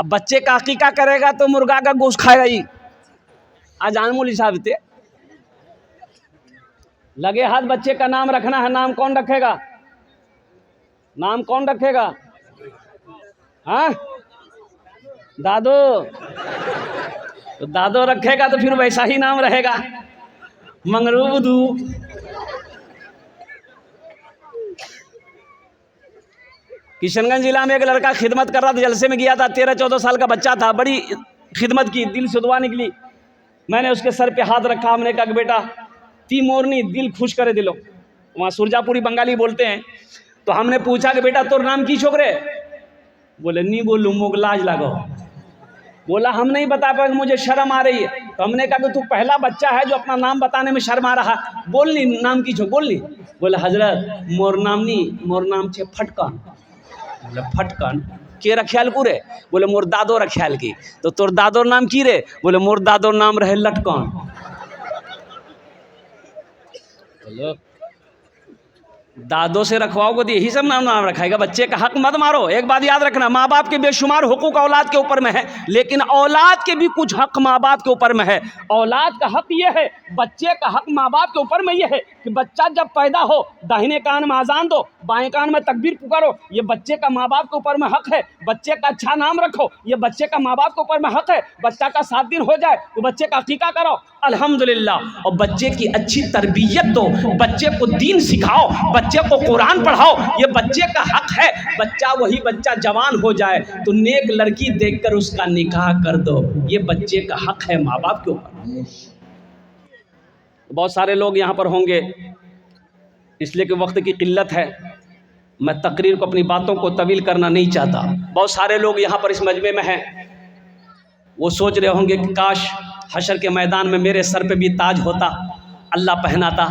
अब बच्चे का अकीका करेगा तो मुर्गा का गोश्त खाएगा ही। आज आनमूल साहब थे लगे हाथ, बच्चे का नाम रखना है, नाम कौन रखेगा? नाम कौन रखेगा? हाँ दादो, तो दादो रखेगा तो फिर वैसा ही नाम रहेगा, मंगरूबदू। किशनगंज जिला में एक लड़का खिदमत कर रहा था, जलसे में गया था, 13-14 साल का बच्चा था, बड़ी खिदमत की, दिल से दुआ निकली। मैंने उसके सर पे हाथ रखा, हमने कहा कि बेटा ती मोरनी दिल खुश करे दिलो, वहाँ सुरजापुरी बंगाली बोलते हैं। तो हमने पूछा कि बेटा तोर नाम की छोकरे? बोले नहीं बोलूँ मोग लाज लगो। बोला हम नहीं बता पाए, मुझे शर्म आ रही है। तो हमने कहा कि तू पहला बच्चा है जो अपना नाम बताने में शर्म आ रहा, बोल नी नाम की छो, बोल नी। बोले हजरत मोर नाम नहीं, मोर नाम छे फटकन। बोले फटकन के रख्याल को रे? बोले मोर दादो रख्याल की। तो तोर दादोर नाम की रे? बोले मोर दादोर नाम रहे लटकन। बोलो दादो से रखवाओगे तो यही सब नाम रखाएगा। बच्चे का हक मत मारो। एक बात याद रखना, माँ बाप के बेशुमार हुकूक औलाद के ऊपर में है, लेकिन औलाद के भी कुछ हक माँ बाप के ऊपर में है। औलाद का हक ये है, बच्चे का हक माँ बाप के ऊपर में ये है कि बच्चा जब पैदा हो दाहिने कान में अजान दो, बाएं कान में तकबीर पुकारो, ये बच्चे का माँ बाप के ऊपर में हक है। बच्चे का अच्छा नाम रखो, ये बच्चे का माँ बाप के ऊपर में हक है। बच्चा का 7 दिन हो जाए तो बच्चे का अकीका करो, अल्हम्दुलिल्लाह। और बच्चे की अच्छी तरबियत दो, बच्चे को दीन सिखाओ, बच्चे को कुरान पढ़ाओ, ये बच्चे का हक है। बच्चा वही बच्चा जवान हो जाए तो नेक लड़की देखकर उसका निकाह कर दो, ये बच्चे का हक है माँ बाप के ऊपर। बहुत सारे लोग यहाँ पर होंगे, इसलिए कि वक्त की किल्लत है, मैं तकरीर को अपनी बातों को तवील करना नहीं चाहता। बहुत सारे लोग यहाँ पर इस मजमे में हैं, वो सोच रहे होंगे कि काश हशर के मैदान में मेरे सर पे भी ताज होता, अल्लाह पहनाता।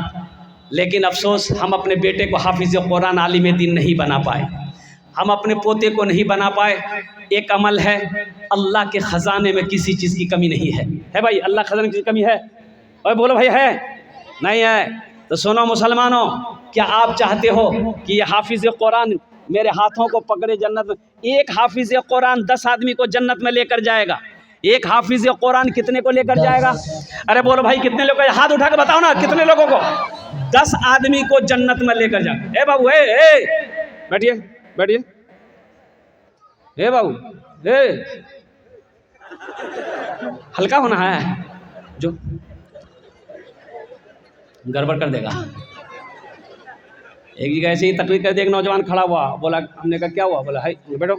लेकिन अफसोस हम अपने बेटे को हाफिज़ कुरान आलिम दीन नहीं बना पाए, हम अपने पोते को नहीं बना पाए। एक अमल है, अल्लाह के ख़जाने में किसी चीज़ की कमी नहीं है भाई? अल्लाह ख़जाने की कमी है? और बोलो भाई है? नहीं है। तो सुनो मुसलमानों, क्या आप चाहते हो कि ये हाफिज़ कुरान मेरे हाथों को पकड़े जन्नत में? एक हाफिज़ कुरान 10 आदमी को जन्नत में लेकर जाएगा। एक हाफिज़ कुरान कितने को लेकर जाएगा? अरे बोलो भाई कितने लोग? हाथ उठा के बताओ ना, कितने लोगों को? 10 आदमी को जन्नत में लेकर जाएगा। ए बाबू बैठिए बैठिए, ए बाबू हल्का होना है, जो गड़बड़ कर देगा। एक जगह ऐसे ही तकरीर कर दी, एक नौजवान खड़ा हुआ, बोला, हमने कहा क्या हुआ? बोला है बैठो।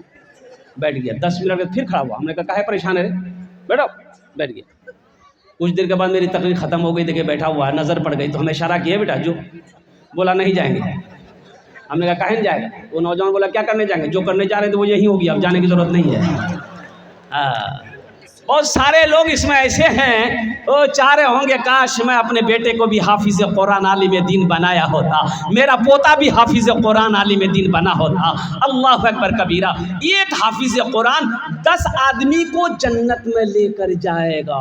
बैठ गया। 10 मिनट में फिर खड़ा हुआ, हमने कहा काहे परेशान है? बैठो। बैठ गया। कुछ देर के बाद मेरी तकरीर ख़त्म हो गई, देखिए बैठा हुआ है, नज़र पड़ गई तो हमें इशारा किया बेटा जो। बोला नहीं जाएंगे। हमने कहा काहे नहीं जाएगा? वो नौजवान बोला क्या करने जाएंगे? जो करने जा रहे थे वो यही होगी, अब जाने की ज़रूरत नहीं है। बहुत सारे लोग इसमें ऐसे हैं, वो चाह रहे होंगे काश मैं अपने बेटे को भी हाफिज़ कुरान आलिम दीन बनाया होता, मेरा पोता भी हाफिज़ कुरान आलिम दीन बना होता। अल्लाह अकबर कबीरा। एक हाफिज़ कुरान 10 आदमी को जन्नत में लेकर जाएगा।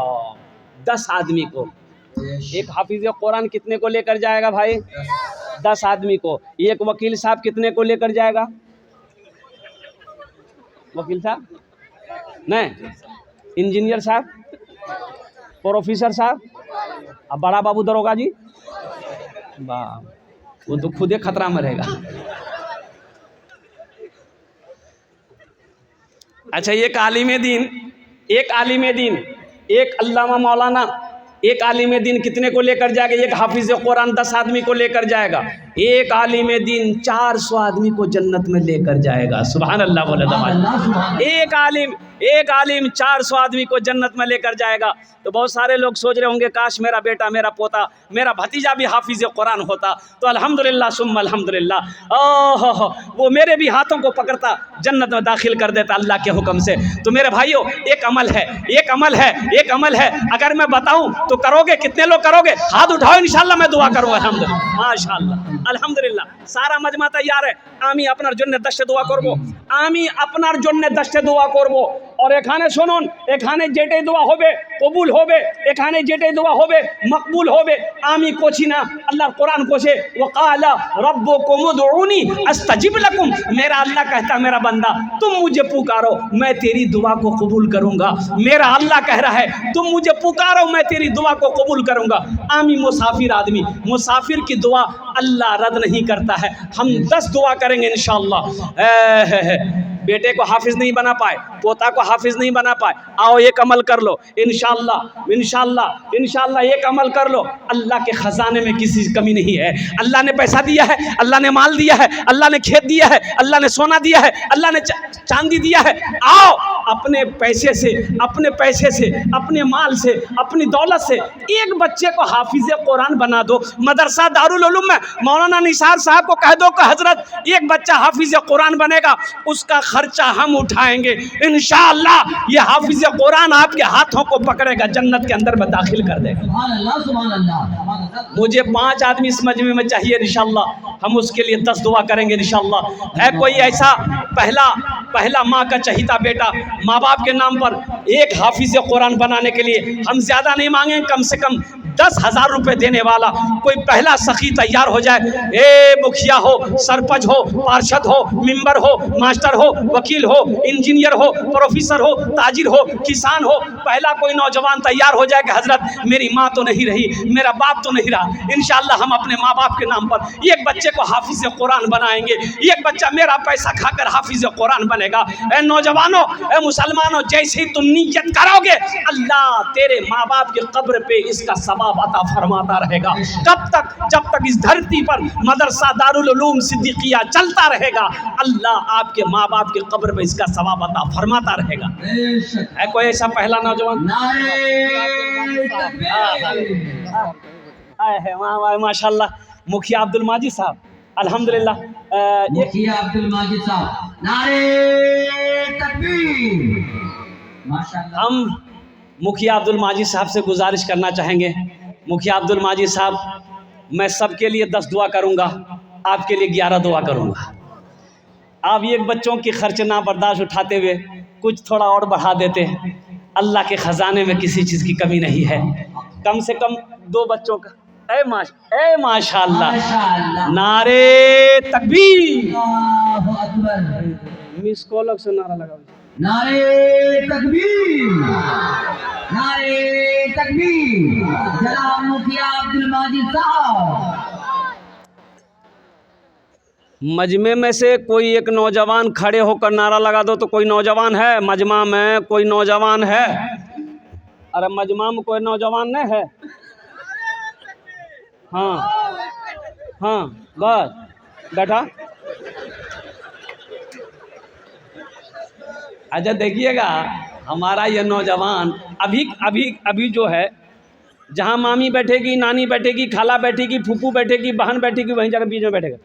10 आदमी को। एक हाफिज़ कुरान कितने को लेकर जाएगा भाई? 10 आदमी को। एक वकील साहब कितने को लेकर जाएगा? वकील साहब नहीं, इंजीनियर साहब, प्रोफेसर साहब, अब बड़ा बाबू दरोगा जी, वाह वो तो खुद ही खतरा में रहेगा। अच्छा, एक आलिम दीन, एक आलिम दीन, एक अल्लामा मौलाना, एक आलिम दीन कितने को लेकर जाएगा? एक हाफिज़ कुरान 10 आदमी को लेकर जाएगा। एक आलिम दीन 400 आदमी को जन्नत में लेकर जाएगा। सुभान अल्लाह बोले दमाद। एक आलिम 400 आदमी को जन्नत में लेकर जाएगा। तो बहुत सारे लोग सोच रहे होंगे काश मेरा बेटा, मेरा पोता, मेरा भतीजा भी हाफिज़ कुरान होता तो अल्हम्दुलिल्लाह सुम्मा अल्हम्दुलिल्लाह, ओह वो मेरे भी हाथों को पकड़ता, जन्नत में दाखिल कर देता अल्लाह के हुक्म से। तो मेरे भाइयों, एक अमल है, एक अमल है, एक अमल है। अगर मैं बताऊं तो करोगे? कितने लोग करोगे? हाथ उठाओ, इंशाल्लाह मैं दुआ करूँगा। अल्हम्दुलिल्लाह, माशाअल्लाह, अल्हम्दुलिल्लाह। सारा मजमा तैयार है। आमी अपनार जन्य दस्ते दुआ करबो, आमी अपनार जन्य दस्ते दुआ करबो। और एखाने सुनुन एखाने जेटे दुआ होबे कबूल होबे एखाने जेटे दुआ होबे मकबूल होबे आमी कोची ना अल्लाह कुरान कोसे वक़ाला रब्बुकुम उदऊनी अस्तजिब लकुम। मेरा अल्लाह कहता मेरा बंदा तुम मुझे पुकारो मैं तेरी दुआ को कबूल करूंगा। मेरा अल्लाह कह रहा है तुम मुझे पुकारो मैं तेरी दुआ को कबूल करूंगा। आमी मुसाफिर आदमी मुसाफिर की दुआ अल्लाह रद्द नहीं करता है। हम 10 दुआ करेंगे इंशाअल्लाह। बेटे को हाफिज नहीं बना पाए पोता को हाफिज नहीं बना पाए आओ एक अमल कर लो इंशाअल्लाह इंशाअल्लाह इंशाअल्लाह एक अमल कर लो। अल्लाह के खजाने में किसी कमी नहीं है। अल्लाह ने पैसा दिया है अल्लाह ने माल दिया है अल्लाह ने खेत दिया है अल्लाह ने सोना दिया है अल्लाह ने चांदी दिया है। आओ अपने पैसे से अपने माल से अपनी दौलत से एक बच्चे को हाफिज कुरान बना दो। मदरसा दारुल उलूम में मौलाना निसार साहब को कह दो कि हजरत एक बच्चा हाफिज कुरान बनेगा उसका खर्चा हम उठाएंगे इंशाअल्लाह। ये हाफिज कुरान आपके हाथों को पकड़ेगा जन्नत के अंदर में दाखिल कर देगा। सुभान अल्लाह। मुझे 5 आदमी इस मजमे में चाहिए इंशाअल्लाह। हम उसके लिए 10 दुआ करेंगे इंशाअल्लाह। है कोई ऐसा पहला माँ का चहीता बेटा माँ बाप के नाम पर एक हाफिज कुरान बनाने के लिए हम ज़्यादा नहीं मांगेंगे कम से कम 10,000 रुपये देने वाला कोई पहला सखी तैयार हो जाए। ए मुखिया हो सरपंच हो पार्षद हो मेंबर हो मास्टर हो वकील हो इंजीनियर हो प्रोफेसर हो ताजिर हो किसान हो पहला कोई नौजवान तैयार हो जाए कि हजरत मेरी माँ तो नहीं रही मेरा बाप तो नहीं रहा इंशाअल्लाह हम अपने माँ बाप के नाम पर एक बच्चे को हाफिज कुरान बनाएंगे। एक बच्चा मेरा पैसा खाकर हाफिज कुरान बनेगा। ए नौजवानों ए मुसलमानों जैसे ही तुम नियत करोगे अल्लाह तेरे माँ बाप के कब्र पे इसका सवाब अता फरमाता रहेगा। कब तक जब तक इस धरती पर मदरसा दारुल उलूम सिद्दीकिया चलता रहेगा अल्लाह आपके माँ बाप के कब्र पे इसका सवाब अता फरमाता रहेगा। है कोई ऐसा पहला नौजवान? माशाल्लाह मुखिया अब्दुल माजिद साहब अल्हम्दुलिल्लाह। मुखिया अब्दुल माजिद साहब नारे तकबीर माशाल्लाह। हम मुखिया अब्दुल माजिद साहब से गुजारिश करना चाहेंगे मुखिया अब्दुल माजिद साहब मैं सबके लिए 10 दुआ करूंगा आपके लिए 11 दुआ करूंगा। आप एक बच्चों की खर्च ना बर्दाश्त उठाते हुए कुछ थोड़ा और बढ़ा देते अल्लाह के ख़जाने में किसी चीज़ की कमी नहीं है। कम से कम 2 बच्चों का ए माशाअल्लाह नारे तकबीर मिस कॉल से नारा लगा नारे तकबीर जनाब मुखिया अब्दुल माजिद साहब। मजमे में से कोई एक नौजवान खड़े होकर नारा लगा दो तो कोई नौजवान है मजमा में कोई नौजवान है? अरे मजमा में कोई नौजवान नहीं है? हाँ बस बैठा। अच्छा देखिएगा हमारा ये नौजवान अभी जो है जहाँ मामी बैठेगी नानी बैठेगी खाला बैठेगी फूफू बैठेगी बहन बैठेगी वहीं जाकर बीच में बैठेगा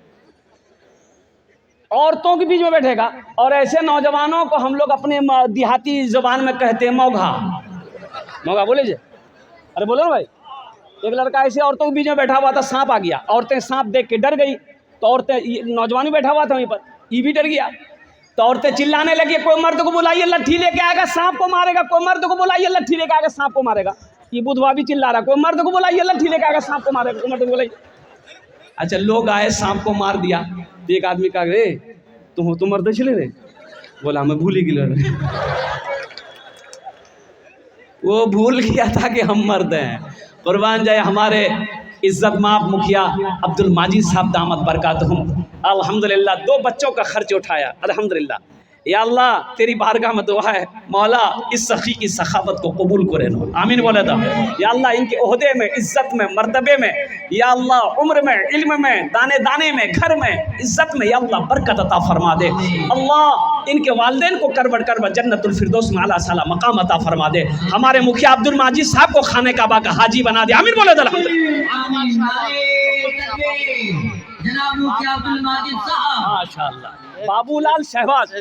औरतों के बीच में बैठेगा। और ऐसे नौजवानों को हम लोग अपने देहाती ज़ुबान में कहते हैं मौगा बोले जी। अरे बोलो ना भाई। एक लड़का ऐसे औरतों के बीच में बैठा हुआ था सांप आ गया औरतें सांप देख के डर गई तो औरतें नौजवान भी बैठा हुआ था वहीं पर ये भी डर गया तो औरतें चिल्लाने लगी कोई मर्द को बुलाइए लट्ठी लेके आएगा सांप को मारेगा कोई मर्द को बुलाइए लट्ठी लेके आएगा सांप को मारेगा। ये बुधवा भी चिल्ला रहा कोई मर्द को बुलाइए लट्ठी लेके आएगा सांप को मारेगा कोई मर्द को बुलाइए। अच्छा लोग आए सांप को मार दिया तो एक आदमी कहा रे तुम मर्द चले रे बोला मैं भूल ही गया वो भूल गया था कि हम मर्द हैं। कुर्बान जाए हमारे इज्जत माफ मुखिया अब्दुल माजिद साहब दामत बरकातहुम अल्हम्दुलिल्लाह 2 बच्चों का खर्च उठाया अल्हम्दुलिल्लाह। या अल्लाह तेरी बारगाह में दुआ है मौला इस सखी की सखावत को कबूल करे नो आमीन बोले था। या अल्लाह इनके ओहदे में इज्जत में मर्तबे में या अल्लाह उम्र में इल्म में दाने दाने में घर में इज्जत में या अल्लाह बरकत अता फरमा दे। अल्लाह इनके वालिदैन को करबट जन्नतुल फिरदौस में आला साला मकाम अता फरमा दे। हमारे मुखिया अब्दुल माजिद साहब को खाने काबा का हाजी बना दे आमीन बोले था। माशाअल्लाह बाबूलाल शहबाज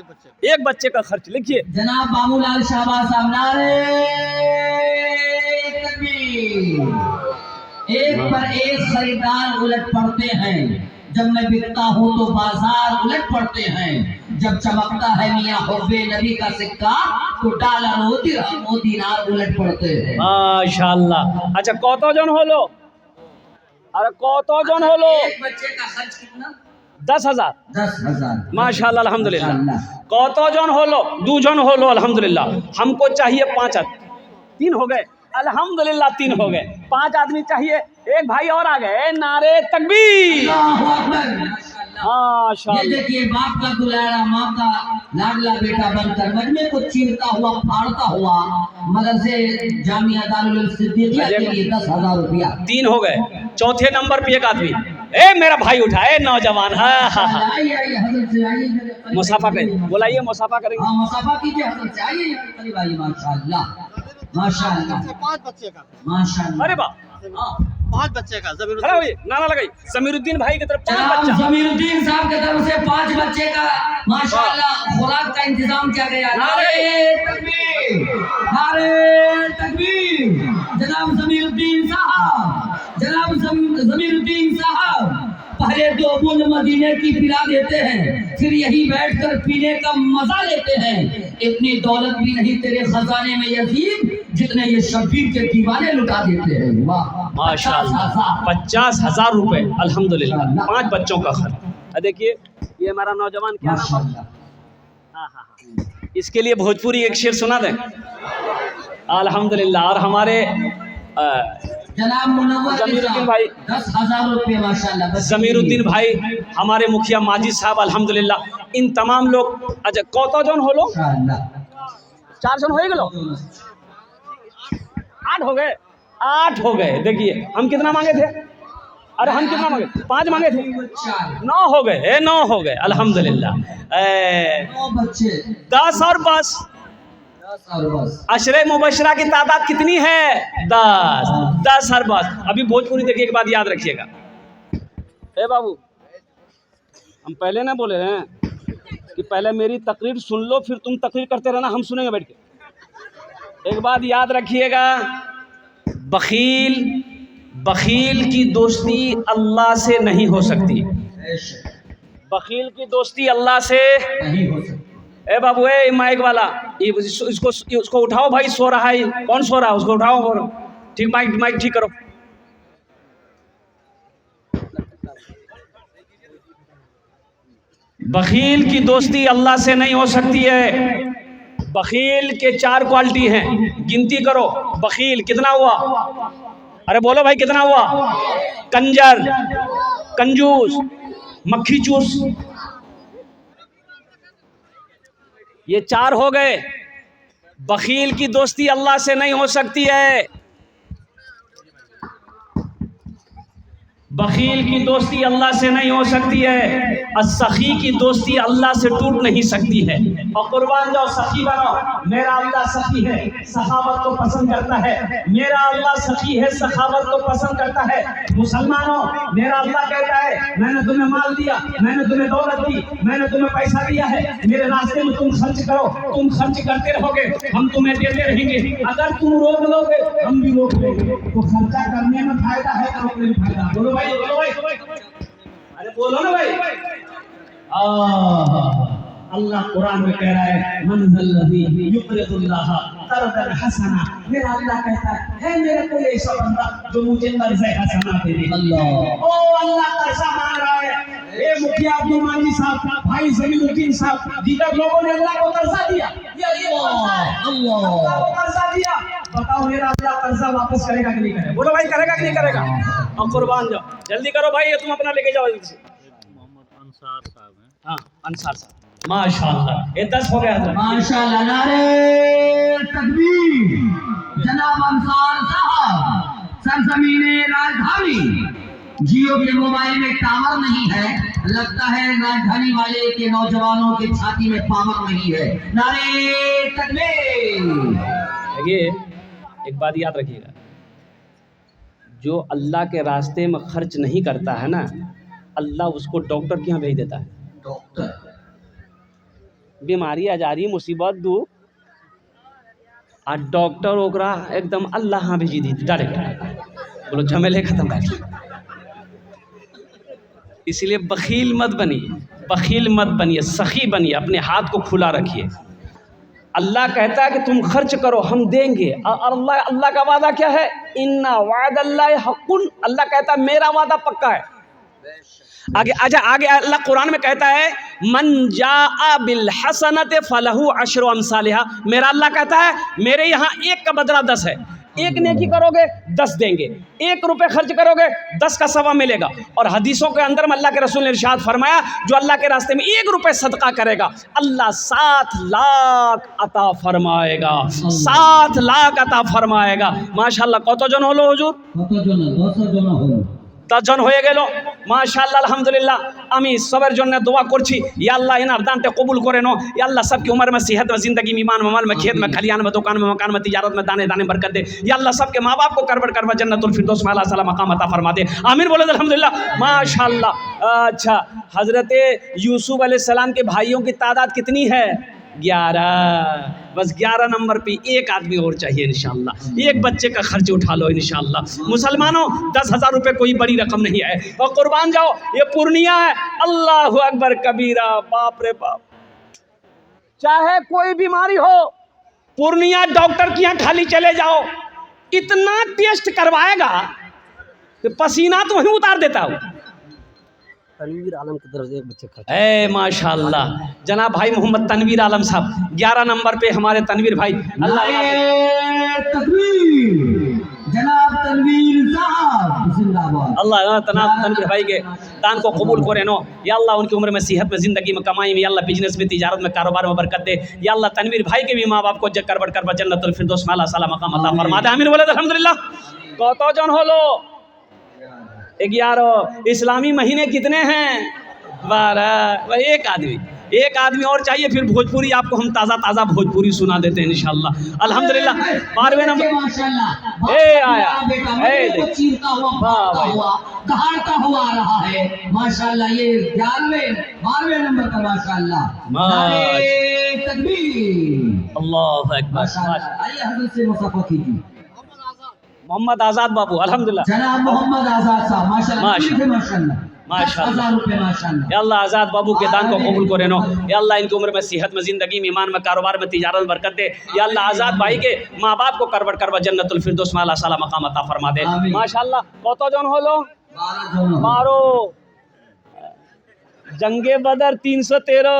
एक बच्चे का खर्च लिखिए जनाब बाबूलाल शहबाज साहब नारे तकबीर। एक पर एक खरीदार उलट पड़ते हैं जब मैं बिकता हूँ तो बाजार उलट पड़ते हैं, जब चमकता है मियाँ हुब्बे नबी का सिक्का तो डॉलर ও दिरहम ও दिनार उलट पड़ते हैं। माशाल्लाह। अच्छा कतজন হলো? अरे कतজন হলো? एक बच्चे का खर्च कितना? 10,000। 10,000। माशाल्लाह अल्हम्दुलिल्लाह। माशाल्लाह। कतজন হলো? 2 জন হলো अल्हम्दुलिल्लाह। हमको चाहिए 5 आदमी। 3 हो गए अल्हम्दुलिल्लाह, 3 हो गए। 5 आदमी चाहिए, एक भाई और आ गए। नारे तकबीर। अल्लाहु अकबर। माशाल्लाह। ये माशाल्लाह। देखिए बाप का दुलारा माँ का लाडला बेटा बनकर मजमे को चीरता हुआ फाड़ता हुआ मदरसे जामिया दारुल सिद्दीकिया के लिए 10,000 रुपया। 3 हो गए। चौथे नंबर पे एक आदमी, ए मेरा भाई उठा, ए नौजवान। हाँ हाँ हाँ, आइए आइए हजरत से आइए, मुसाफा करें, बुलाइए मुसाफा करेंगे। हाँ मुसाफा कीजिए हजरत से, आइए अली भाई। माशाल्लाह माशाल्लाह 5 बच्चे का, माशाल्लाह। अरे वाह, हाँ। 5 बच्चे का जमीन खड़ा होइए, नारा लगाई। समीरुद्दीन भाई की तरफ 5 जनाब बच्चा। जमीरुद्दीन साहब की तरफ से 5 बच्चे का माशाल्लाह खुराक का इंतजाम किया गया। नारे तकबीर, नारे तकबीर। जनाब जमीरुद्दीन साहब, जनाब जमीरुद्दीन साहब पहले 2 बूंद मदीने की पिला देते हैं, फिर यही बैठकर पीने का मजा लेते हैं। इतनी दौलत भी नहीं तेरे खजाने में यजीद, जितने ये शबीर के दीवाने लुटा देते हैं। वाह माशाल्लाह 50,000 रुपए अल्हम्दुलिल्लाह, 5 बच्चों का खर्च। देखिए ये हमारा नौजवान क्या नाम है? माशाल्लाह। हाँ हाँ हाँ, इसके लिए भोजपुरी एक शेर सुना दें अल्हम्दुलिल्लाह। और हमारे जनाब मुनव्वर जमीरुद्दीन भाई 10,000 रुपये माशाल्लाह। जमीरुद्दीन भाई, हमारे मुखिया माजिद साहब अल्हम्दुलिल्लाह, इन तमाम लोग। अच्छा कतজন হলো? माशाल्लाह। 4 जन हो गए, 8 हो गए, 8 हो गए। देखिए हम कितना मांगे थे? अरे हम कितना मांगे? 5 मांगे थे, 9 हो गए, 9 हो गए अल्हम्दुलिल्लाह। 9 बच्चे 10 और बस 10 और बस। अशरे मुबशरा की तादाद कितनी है? 10, 10 और बस। अभी भोजपुरी देखिए, एक बात याद रखिएगा। ए बाबू, हम पहले ना बोले हैं कि पहले मेरी तकरीर सुन लो, फिर तुम तकरीर करते रहना, हम सुनेंगे बैठ के। एक बात याद रखिएगा, बखील बखील की दोस्ती अल्लाह से नहीं हो सकती। बखील की दोस्ती अल्लाह से नहीं हो सकता। ए बाबू, ए माइक वाला, इसको उठाओ भाई, सो रहा है। कौन सो रहा है? उसको उठाओ, बोलो ठीक, माइक माइक ठीक करो। बखील की दोस्ती अल्लाह से नहीं हो सकती है। बखील के 4 क्वालिटी हैं, गिनती करो। बखील कितना हुआ? अरे बोलो भाई कितना हुआ? कंजर, कंजूस, मक्खी चूस, ये 4 हो गए। बखील की दोस्ती अल्लाह से नहीं हो सकती है। बखील की दोस्ती अल्लाह से नहीं हो सकती है। सखी की दोस्ती अल्लाह से टूट नहीं सकती है। और कुर्बान जाओ, सखी बनो। मेरा अल्लाह सखी है, सखावत को पसंद करता है। मेरा अल्लाह सखी है, सखावत को पसंद करता है। मुसलमानों, मेरा अल्लाह कहता है, मैंने तुम्हें माल दिया, मैंने तुम्हें दौलत दी, मैंने तुम्हें पैसा दिया है, मेरे रास्ते में तुम खर्च करो। तुम खर्च करते रहोगे, हम तुम्हें देते रहेंगे। अगर तुम रोक लोगे, हम भी रोक लेंगे। तो खर्चा करने में फायदा है, रोकने में फायदा। बोलो भाई, बोलो भाई, अरे बोलो ना भाई। अल्लाह कुरान में कह रहा है, मनज़ल्लज़ी युक़रिदुल्लाह क़र्ज़न हसना। मेरा अल्लाह कहता है मेरा कोई ऐसा बंदा जो मुझे कर्ज़ हसना दे दे। अल्लाह, ओ अल्लाह कर्ज़ा मांग रहा है। ए मुखिया अब्दुल माजिद साहब, भाई जमीरुद्दीन साहब, दीगर लोगों ने अल्लाह को कर्ज़ा दिया। ये अल्लाह को कर्ज़ा दिया। बताओ मेरा अल्लाह कर्ज़ा वापस करेगा कि नहीं करेगा? बोलो भाई, करेगा कि नहीं करेगा? अब कुर्बान जाओ, जल्दी करो भाई, ये तुम अपना लेके जाओ जल्दी से। मोहम्मद अंसार साहब हैं। हाँ अंसार साहब, माशाल्लाह। ये 10 हो गया हज़रत। माशाल्लाह, नारे तकबीर। जनाब अंसार साहब, सरजमीने राजधानी। जियो के मोबाइल में टावर नहीं है, लगता है राजधानी वाले के नौजवानों के छाती में पावर नहीं है। नारे तकबीर। देखिए एक बात याद रखिएगा, जो अल्लाह के रास्ते में खर्च नहीं करता है ना, अल्लाह उसको डॉक्टर के यहाँ भेज देता है। डॉक्टर, बीमारी आजारी मुसीबत दुख, आ डॉक्टर ओकरा एकदम अल्लाह हाँ भेजी दी डायरेक्ट। बोलो झमेले खत्म कर। इसलिए बखील मत बनिए, बखील मत बनिए, सखी बनिए, अपने हाथ को खुला रखिए। अल्लाह कहता है कि तुम खर्च करो हम देंगे, और अल्लाह का वादा क्या है? इन्ना वादल्लाहि हक़्क़ुन, अल्लाह कहता है मेरा वादा पक्का है। आगे अल्लाह कुरान में कहता है मन जाअ बिल हसनति फलहु अशरु अमसालिहा, मेरा अल्लाह कहता है मेरे यहाँ एक का बदला 10 है। एक नेकी करोगे 10 देंगे, 1 रुपये खर्च करोगे 10 का सवा मिलेगा। और हदीसों के अंदर में अल्लाह के रसूल ने इरशाद फरमाया जो अल्लाह के रास्ते में 1 रुपये सदका करेगा अल्लाह 7 लाख अता फरमाएगा, 7 लाख अता फरमाएगा। माशाल्लाह कत जन हलो हुजूर? 10 জন হয়ে গেল মাশাআল্লাহ আলহামদুলিল্লাহ। আমি সবার জন্য দোয়া করছি ইয়া আল্লাহ ইনার দানটা কবুল করে নো, या अल्लाह सबकी उम्र में सेहत में ज़िंदगी में ईमान में माल में खेत में खलियान में दुकान में मकान में तिजारत में दाने दाने बरकत दे। या अल्लाह सबके माँ बाप को करबट करवा जन्नतुल फिरदौस में अल्लाह ताला मकाम अता फरमा दे। आमीन बोले अल्हम्दुलिल्लाह माशाअल्लाह। अच्छा, हज़रत यूसुफ अलैहिस्सलाम के भाइयों की तादाद कितनी है? 11। बस 11 नंबर पे एक आदमी और चाहिए इंशाअल्लाह। एक बच्चे का खर्च उठा लो इंशाअल्लाह। मुसलमानों 10,000 रुपये कोई बड़ी रकम नहीं है, और कुर्बान जाओ, ये पूर्णिया है। अल्लाहु अकबर कबीरा, बाप रे बाप। चाहे कोई बीमारी हो, पूर्णिया डॉक्टर के यहाँ खाली चले जाओ, इतना टेस्ट करवाएगा कि पसीना तो वहीं उतार देता हूँ। तनवीर आलम की तरफ से एक बच्चे का ए माशाअल्लाह, जनाब भाई मोहम्मद तनवीर आलम साहब 11 नंबर पे हमारे तनवीर भाई। अल्लाह जनाब तनवीर साहब जिंदाबाद। अल्लाह तनवीर भाई के दान को कबूल करे नो, या अल्लाह उनकी उम्र में सेहत में ज़िंदगी में कमाई में, या अल्लाह बिजनेस में तिजारत में कारोबार में बरकत दे। या अल्लाह तनवीर भाई के भी माँ बाप को करबट करबा जन्नतुल फिरदौस में अल्लाह ताला मकाम अता फरमा दे। आमीन बोले अल्हम्दुलिल्लाह। कत जन हलो? 11। इस्लामी महीने कितने हैं? 12। एक आदमी और चाहिए, फिर भोजपुरी आपको हम ताज़ा भोजपुरी सुना देते हैं इंशाअल्लाह। अल्हम्दुलिल्लाह 12वें नंबर ए आया, दहाड़ता हुआ आ रहा है माशाअल्लाह। ये 12वें नंबर का माशाअल्लाह। तकबीर, अल्लाहु अकबर। आइए हज़रत से मुसाफा कीजिए। मोहम्मद आज़ाद बाबू अल्हम्दुलिल्लाह। जनाब मोहम्मद आज़ाद साहब माशाअल्लाह माशाअल्लाह। माशाअल्लाह। या अल्लाह आज़ाद बाबू के दान को कबूल करे नो, या अल्लाह इनकी उम्र में सेहत में ज़िंदगी में ईमान में कारोबार में तिजारत में बरकत दे। या अल्लाह आज़ाद भाई के माँ बाप को करबट करवा जन्नतुल फिरदौस में अल्लाह ताला मकाम अता फरमा दे। माशाअल्लाह। कत जन हलो? 12। जंगे बदर 313।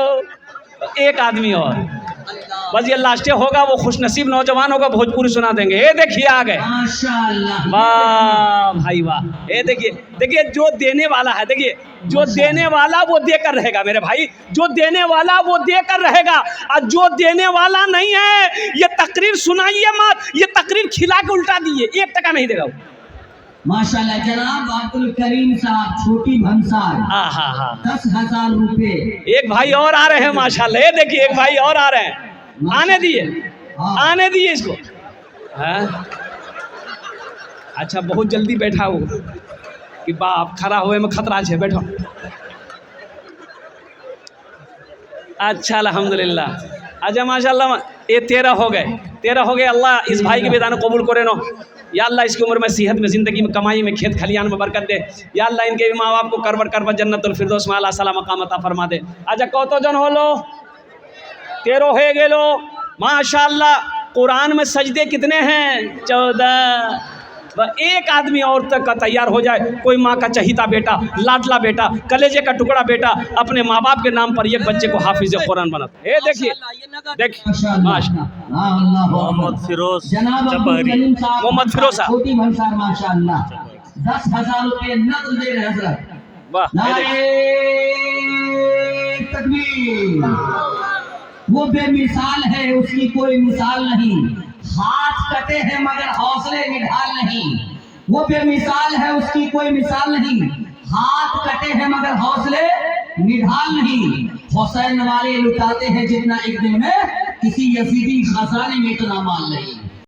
एक आदमी और, बस ये लास्टे होगा, वो खुशनसीब नौजवान होगा, भोजपुरी सुना देंगे। ये देखिए आ गए माशाअल्लाह। वाह भाई वाह। ये देखिए जो देने वाला है, देखिए जो देने वाला वो देकर रहेगा मेरे भाई, जो देने वाला वो देकर रहेगा। और जो देने वाला नहीं है ये तकरीर सुनाइए मत, ये तकरीर खिला के उल्टा दिए, 1 टका नहीं देगा माशाअल्लाह। जनाब अब्दुल करीम साहब छोटी भंसार। हाँ 10,000 रुपए। एक भाई और आ रहे हैं माशाल्लाह। ये देखिए एक भाई और आ रहे हैं, आने दिए इसको। हाँ? अच्छा, बहुत जल्दी बैठा हो कि बाप खड़ा हुए में खतरा है, बैठो। अच्छा अल्हम्दुलिल्लाह। अच्छा माशाल्लाह, ये 13 हो गए। अल्लाह इस भाई के भी दान कबूल करे नो, या अल्लाह इसकी उम्र में सेहत में ज़िंदगी में कमाई में खेत खलियान में बरकत दे। या अल्लाह इनके भी माँ बाप को करबट करबा जन्नतुल फिरदौस में अल्लाह ताला मकाम अता फरमा दे। अच्छा कत जन हलो? 13 हो गेलो माशाअल्लाह। कुरान में सजदे कितने हैं? 14। एक आदमी और तक का तैयार हो जाए, कोई माँ का चहीता बेटा, लाडला बेटा, कलेजे का टुकड़ा बेटा, अपने माँ बाप के नाम पर एक बच्चे को हाफिज कुरान बना। ये देखिए मोहम्मद फिरोज जनाब मोहम्मद फिरोज साहब छोटी भंसार माशाअल्लाह 10,000 रुपए नक़द दे रहे हज़रत। वाह। तकबीर। वो बेमिसाल है, उसकी कोई मिसाल नहीं। हाथ कटे हैं मगर हौसले निढाल नहीं। वो बेमिसाल है, उसकी कोई मिसाल नहीं। हाथ कटे हैं मगर हौसले निढाल नहीं। हुसैन वाले लुटाते हैं जितना एक दिन में, किसी यजीदी खजाने में इतना माल नहीं।